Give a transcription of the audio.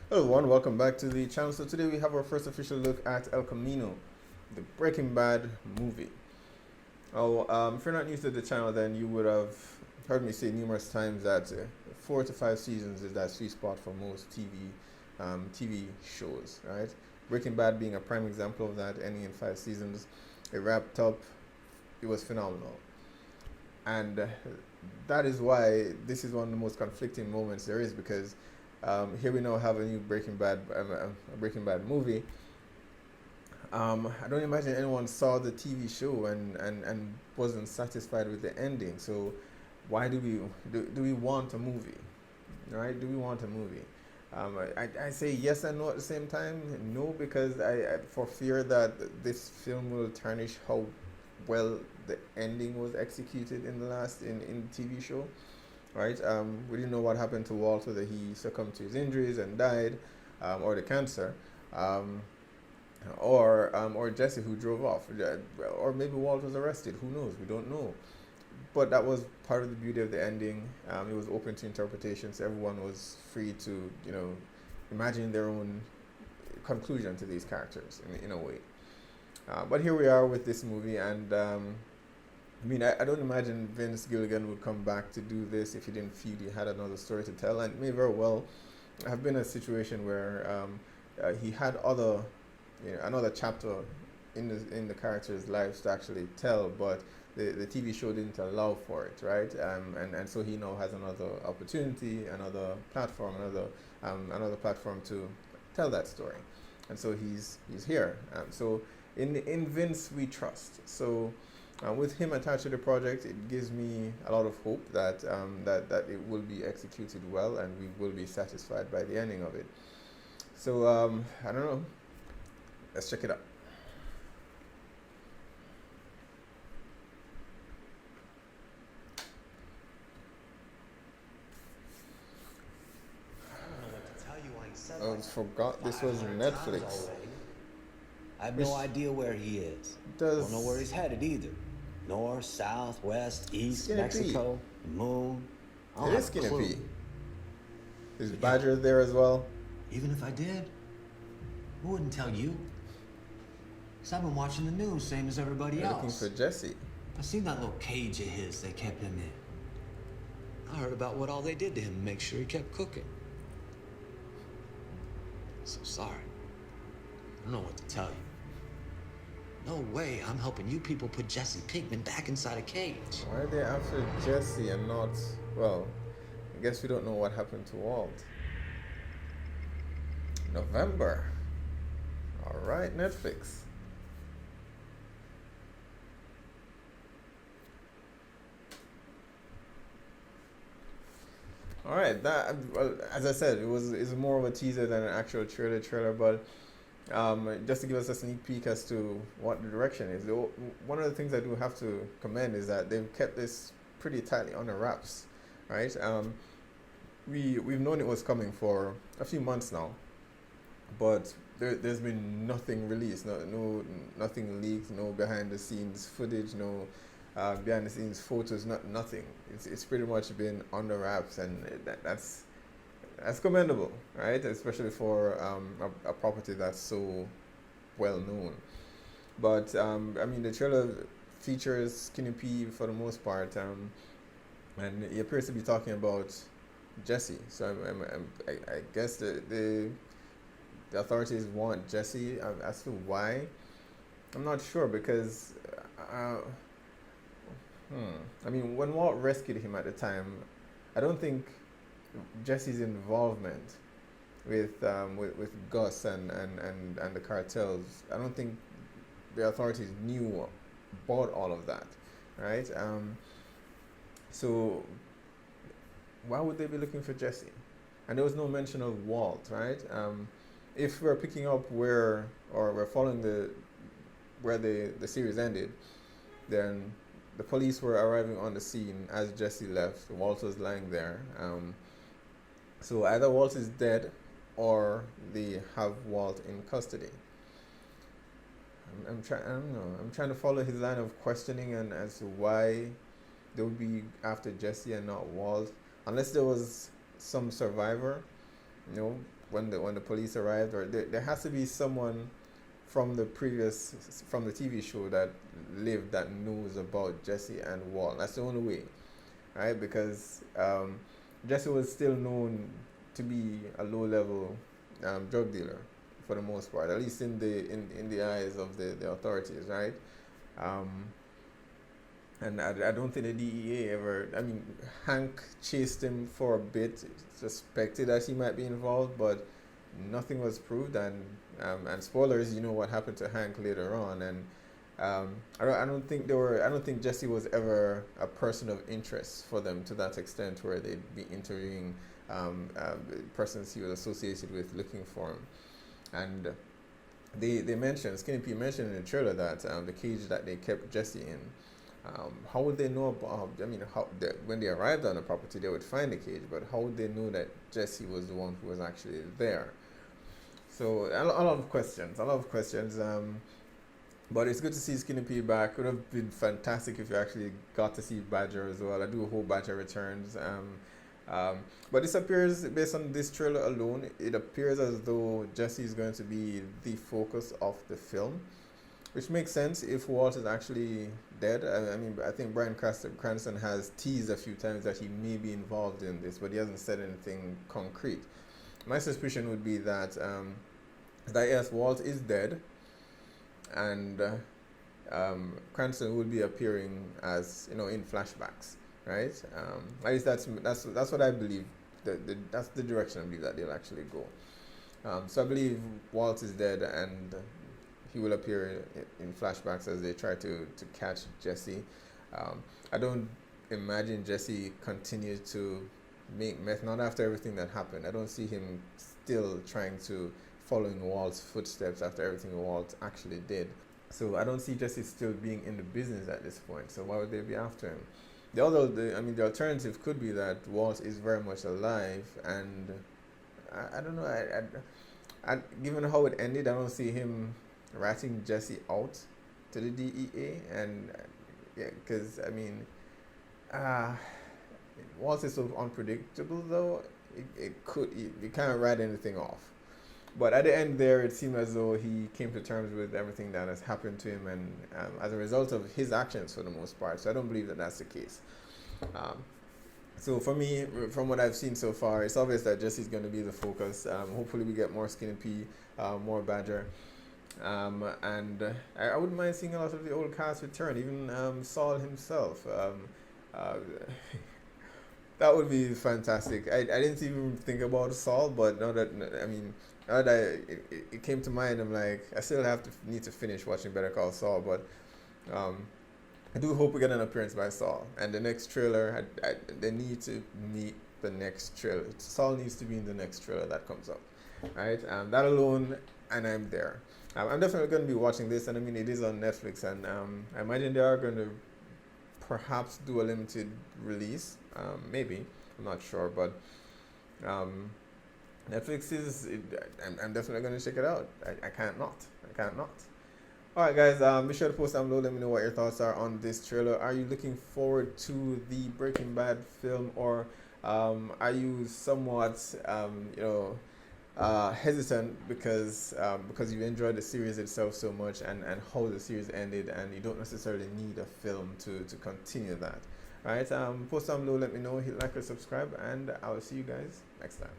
Hello, everyone. Welcome back to the channel. So today we have our first official look at El Camino, the Breaking Bad movie. If you're not new to the channel, then you would have heard me say numerous times that 4 to 5 seasons is that sweet spot for most TV shows, right? Breaking Bad being a prime example of that, ending in 5 seasons. It wrapped up. It was phenomenal, and that is why this is one of the most conflicting moments there is because here we now have a new Breaking Bad movie. I don't imagine anyone saw the TV show and wasn't satisfied with the ending. So why do we want a movie, right? Do we want a movie? I say yes and no at the same time. No, because I for fear that this film will tarnish how well the ending was executed in the TV show, right? We didn't know what happened to Walter, that he succumbed to his injuries and died, or the cancer, um, or Jesse who drove off, or maybe Walt was arrested. Who knows? We don't know. But that was part of the beauty of the ending. It was open to interpretations. Everyone was free to imagine their own conclusion to these characters in a way. But here we are with this movie, and I don't imagine Vince Gilligan would come back to do this if he didn't feel he had another story to tell. And it may very well have been a situation where he had another chapter in the characters' lives to actually tell, but the TV show didn't allow for it, right? And so he now has another opportunity, another platform to tell that story, and so he's here. So in Vince we trust. So with him attached to the project, it gives me a lot of hope that that it will be executed well and we will be satisfied by the ending of it. So I don't know. Let's check it out. I don't know what to tell you. I said I like forgot this was 500 times Netflix. already. I have Which no idea where he is. Don't know where does he's headed either. North, south, west, east, Skinny P? Mexico, the moon. I It don't is have a Skinny clue. P. Is But Badger there as well? even if I did, I wouldn't tell you. Because I've been watching the news, same as everybody They're looking else. for Jesse. I seen that little cage of his they kept him in. I heard about what all they did to him to make sure he kept cooking. So sorry. I don't know what to tell you. No way I'm helping you people put Jesse Pinkman back inside a cage. Why are they after Jesse and not? Well, I guess we don't know what happened to Walt. November. All right, Netflix. All right, that well, as I said, it's more of a teaser than an actual trailer. But just to give us a sneak peek as to what the direction is, one of the things I do have to commend is that they've kept this pretty tightly under wraps, right? We've known it was coming for a few months now, but there's been nothing released, nothing leaked, no behind the scenes footage, no behind the scenes photos, nothing. It's pretty much been under wraps, and that's commendable, right? Especially for a property that's so well known. But the trailer features Skinny P for the most part, and he appears to be talking about Jesse. So I guess the authorities want Jesse. As to why, I'm not sure because. Uh, when Walt rescued him at the time, I don't think Jesse's involvement with Gus and the cartels, I don't think the authorities knew about all of that, right? So why would they be looking for Jesse? And there was no mention of Walt, right? If we're picking up or we're following where the series ended, then the police were arriving on the scene as Jesse left. Walt was lying there. So either Walt is dead or they have Walt in custody. I'm trying. I don't know. I'm trying to follow his line of questioning and as to why they would be after Jesse and not Walt, unless there was some survivor, you know, when the police arrived, or there has to be someone from from the TV show that lived that knows about Jesse and Walt. That's the only way, right? Because Jesse was still known to be a low level drug dealer for the most part, at least in the eyes of the authorities, right? Um, and I don't think the DEA ever. I mean, Hank chased him for a bit, suspected that he might be involved, but nothing was proved. And spoilers, you know what happened to Hank later on. And I don't think there were. I don't think Jesse was ever a person of interest for them to that extent where they'd be interviewing persons he was associated with, looking for him. And they mentioned, Skinny P mentioned in the trailer that the cage that they kept Jesse in. How would they know about? I mean, when they arrived on the property, they would find the cage, but how would they know that Jesse was the one who was actually there? So a lot of questions, but it's good to see Skinny P back. It would have been fantastic if you actually got to see Badger as well. I do hope Badger returns. But this appears, based on this trailer alone, it appears as though Jesse is going to be the focus of the film, which makes sense if Walt is actually dead. I mean, I think Bryan Cranston has teased a few times that he may be involved in this, but he hasn't said anything concrete. My suspicion would be that yes, Walt is dead, and Cranston will be appearing as, in flashbacks, right? At least that's what I believe. That's the direction I believe that they'll actually go. So I believe Walt is dead, and he will appear in flashbacks as they try to catch Jesse. I don't imagine Jesse continues to make meth, not after everything that happened. I don't see him still trying to follow in Walt's footsteps after everything Walt actually did. So I don't see Jesse still being in the business at this point. So why would they be after him? The alternative could be that Walt is very much alive, and I don't know. Given how it ended, I don't see him ratting Jesse out to the DEA, and because Walt is so unpredictable, though. You can't write anything off. But at the end there, it seemed as though he came to terms with everything that has happened to him, and as a result of his actions for the most part. So I don't believe that that's the case. So for me, from what I've seen so far, it's obvious that Jesse's going to be the focus. Hopefully we get more Skinny P, more Badger. And I wouldn't mind seeing a lot of the old cast return, even Saul himself. That would be fantastic. I didn't even think about Saul, but now that it came to mind, I'm like, I still need to finish watching Better Call Saul, but I do hope we get an appearance by Saul. And the next trailer, they need to meet the next trailer. Saul needs to be in the next trailer that comes up, right? That alone, and I'm there. I'm definitely going to be watching this, and I mean, it is on Netflix, and I imagine they are going to perhaps do a limited release, maybe, I'm not sure, but Netflix I'm definitely going to check it out. I can't not. Alright guys, be sure to post down below, let me know what your thoughts are on this trailer. Are you looking forward to the Breaking Bad film, or are you somewhat hesitant because you enjoyed the series itself so much, and how the series ended, and you don't necessarily need a film to continue that? Alright, post down below, let me know, hit like or subscribe, and I will see you guys next time.